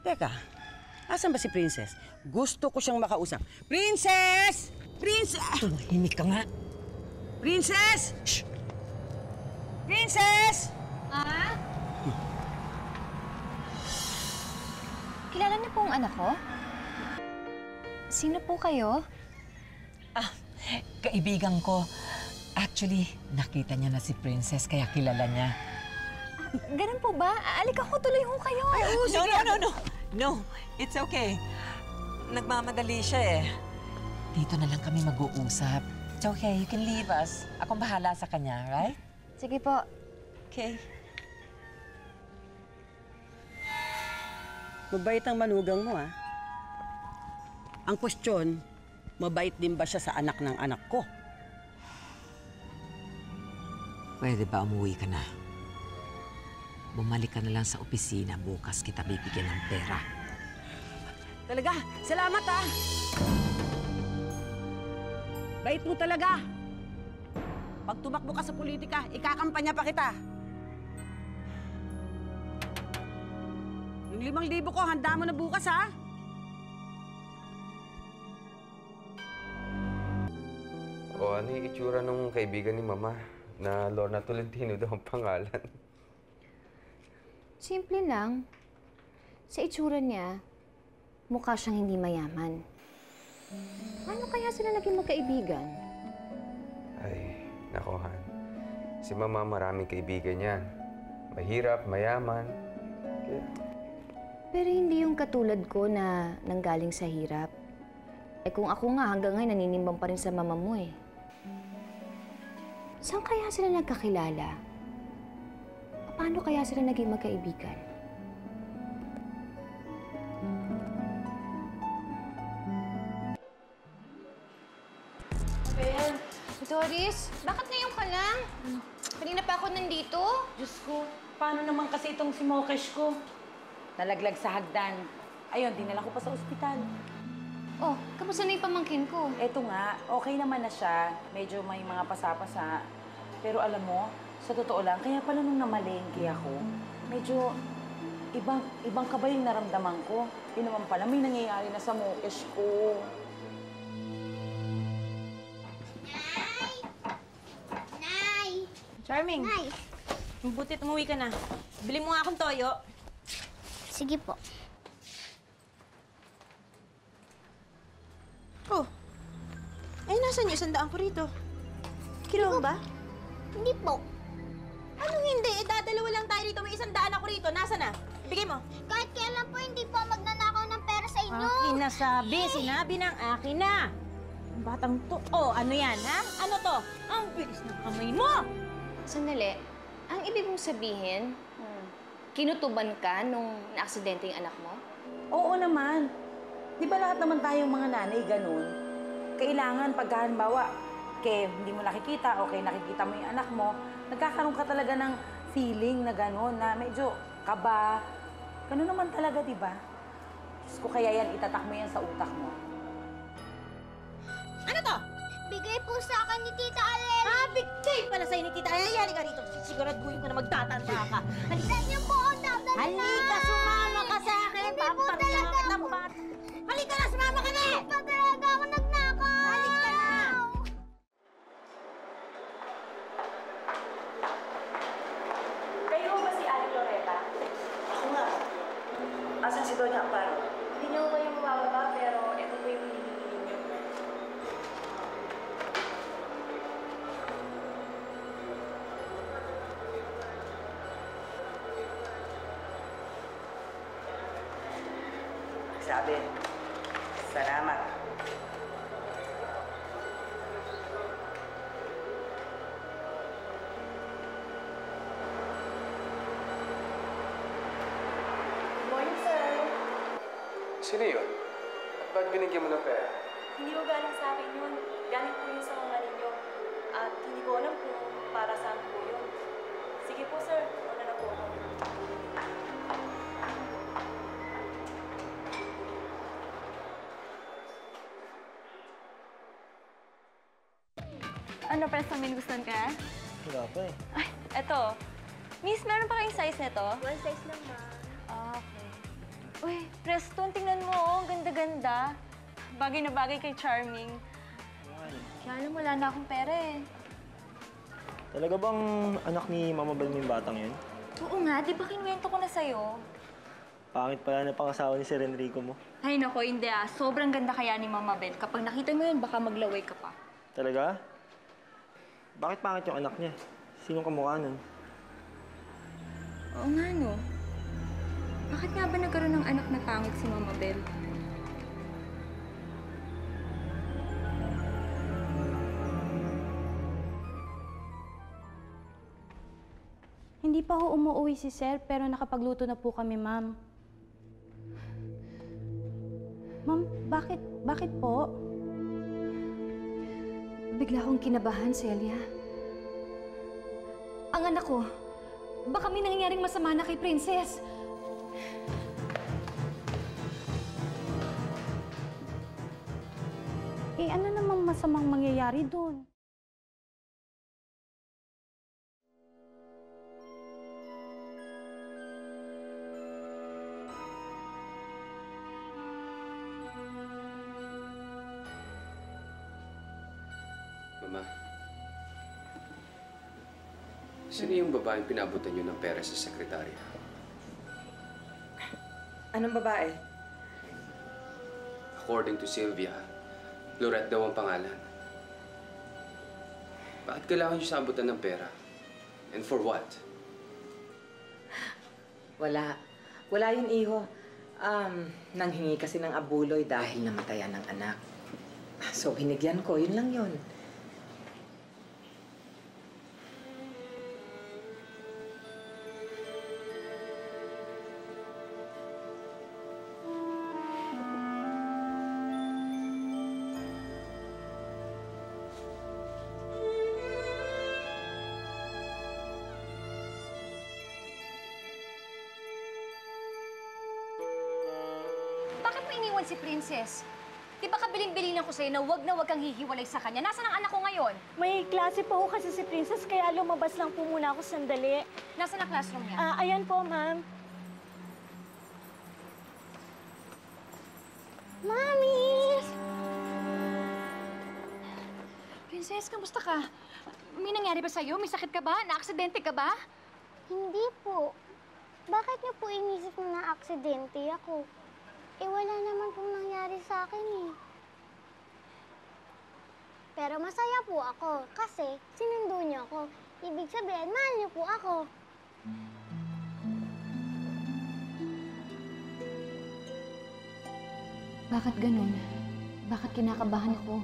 Teka, asan ba si Princess? Gusto ko siyang makausap. Princess! Princess! Tumahimik ka nga. Princess! Shh! Princess! Ah? Kilala niyo po ang anak ko? Sino po kayo? Kaibigan ko. Actually, nakita niya na si Princess kaya kilala niya. Ganun po ba? Alika ko, tuloy ho kayo. Ay, oo, sige. No, it's okay. Nagmamadali siya eh. Dito na lang kami mag-uusap. It's okay, you can leave us. Akong bahala sa kanya, right? Sige po. Okay. Mabait ang manugang mo, ah. Ang kwestiyon, mabait din ba siya sa anak ng anak ko? Pwede ba umuwi ka na? Bumalik ka na lang sa opisina. Bukas kita bibigyan ng pera. Talaga, salamat, ah. Bait mo talaga. Pag tumakbo ka sa politika, ikakampanya pa kita. Yung 5,000 ko, handa mo na bukas, ha? O ano yung itsura nung kaibigan ni Mama na Lorna Tolentino daw ang pangalan? Simple lang. Sa itsura niya, mukha siyang hindi mayaman. Paano kaya sila naging magkaibigan? Ay, nako, Han. Si Mama maraming kaibigan yan. Mahirap, mayaman. Kaya... Pero hindi yung katulad ko na nanggaling sa hirap. Eh kung ako nga hanggang ngayon naninimbang pa rin sa mama mo eh. Saan kaya sila nagkakilala? Paano kaya sila naging magkaibigan? Ben, Doris, bakit ngayon ka lang? Kanina pa ako nandito. Diyos ko, paano naman kasi itong si Mokesh ko? Nalaglag sa hagdan. Ayun, dinala ko pa sa ospital. Oh, kamusta na yung pamangkin ko? Eto nga, okay naman na siya. Medyo may mga pasapasa. Pero alam mo, sa totoo lang, kaya pala nung namalengke ako, medyo ibang kaba yung naramdaman ko. Yun naman pala, may nangyayari na sa Mokesh ko. Nay! Charming, Nay! butit umuwi ka na. Bili mo nga akong toyo. Sige po. Oh, ay nasan yung 100 ko rito? Kinuha ba? Hindi po. Anong hindi? Eh, dadalawa lang tayo rito. May 100 ako rito. Nasaan na? Ibigay mo. Kahit kailan po hindi po magnanakaw ng pera sa inyo. Akin na sabi. Sinabi ng akin na. Ang batang to. Oh, ano yan, ha? Ano to? Ang bilis ng kamay mo! Sandali, ang ibig mong sabihin, kinutuban ka nung naaksidente yung anak mo? Oo naman. Di ba lahat naman tayong mga nanay ganun? Kailangan pagka halimbawa, hindi mo nakikita o nakikita mo yung anak mo, nagkakaroon ka talaga ng feeling na gano'n, na medyo kaba. Ganun naman talaga, di ba? Diyos ko, kaya yan, itatak mo yan sa utak mo. Ano to? Bigay po sa akin ni Tita Alel. Bigay pala sa'yo ni Tita. Ay, halika rito. Siguraduhin ko na magtatanda ka. Halika. Yan po ang dadala. Halika, sumama ka sa akin. Hindi po talaga. Halika na, sumama ka na! Hindi po talaga ako nagnakaw. Halika na! Kayo ba si Aling Loretta? Ako nga. Asan si Doña Amparo? Hindi niyo kayo mabababa, pero ito po yung hinihingi niyo. Sabi, salamat. Morning, sir. Sino yun? At ba't binigyan mo ng pera? Hindi ko galing sa akin yun. Galing po yun sa mga ninyo. At hindi ko alam kung para saan po yun. Sige po, sir. Una na po ako. Ano, Pres, may gustuhan ka? Wala pa eh. Ay, eto. Miss, meron pa kayong size nito? One size lang, ma. Okay. Uy, Preston, tingnan mo, oh. Ang ganda-ganda. Bagay na bagay kay Charming. Kaya alam, wala na akong pera eh. Talaga bang anak ni Mama Bel mo yung batang yun? Oo nga, di ba kinuwento ko na sa'yo? Pangit pala na pangasawa ni Sir Enrico mo. Ay nako, hindi ah. Sobrang ganda kaya ni Mama Bel. Kapag nakita mo yun, baka maglaway ka pa. Talaga? Bakit pangit yung anak niya? Sinong kamukha nun? Oo nga, no. Bakit nga ba nagkaroon ng anak na pangit si Mama Bel? Hindi pa ho umuwi si Sir, pero nakapagluto na po kami, Ma'am. Ma'am, bakit po? Bigla akong kinabahan, Celia. Ang anak ko, baka may nangyaring masama na kay Princess. Eh, ano namang masamang mangyayari doon? Mama, sino yung babaeng pinabutan niyo ng pera sa sekretarya? Anong babae? According to Sylvia, Lorette daw ang pangalan. Bakit kailangan niyo sabutan ng pera? And for what? Wala. Wala yun, iho. Nanghingi kasi ng abuloy dahil namatayan ng anak. So, binigyan ko. Yun lang yun. Bakit mo iniwan si Princess? Di ba kabiling-bilinan ko sa'yo na wag kang hihiwalay sa kanya? Nasaan ang anak ko ngayon? May klase pa ho kasi si Princess, kaya lumabas lang po muna ako sandali. Nasaan ang classroom niya? Ayan po, Ma'am. Mami! Princess, kamusta ka? May nangyari ba sa'yo? May sakit ka ba? Na-aksidente ka ba? Hindi po. Bakit niyo po inisip na aksidente ako? Eh, wala naman pong nangyari sa akin eh. Pero masaya po ako kasi sinundo niyo ako. Ibig sabihin, mahal niyo po ako. Bakit ganun? Bakit kinakabahan ako?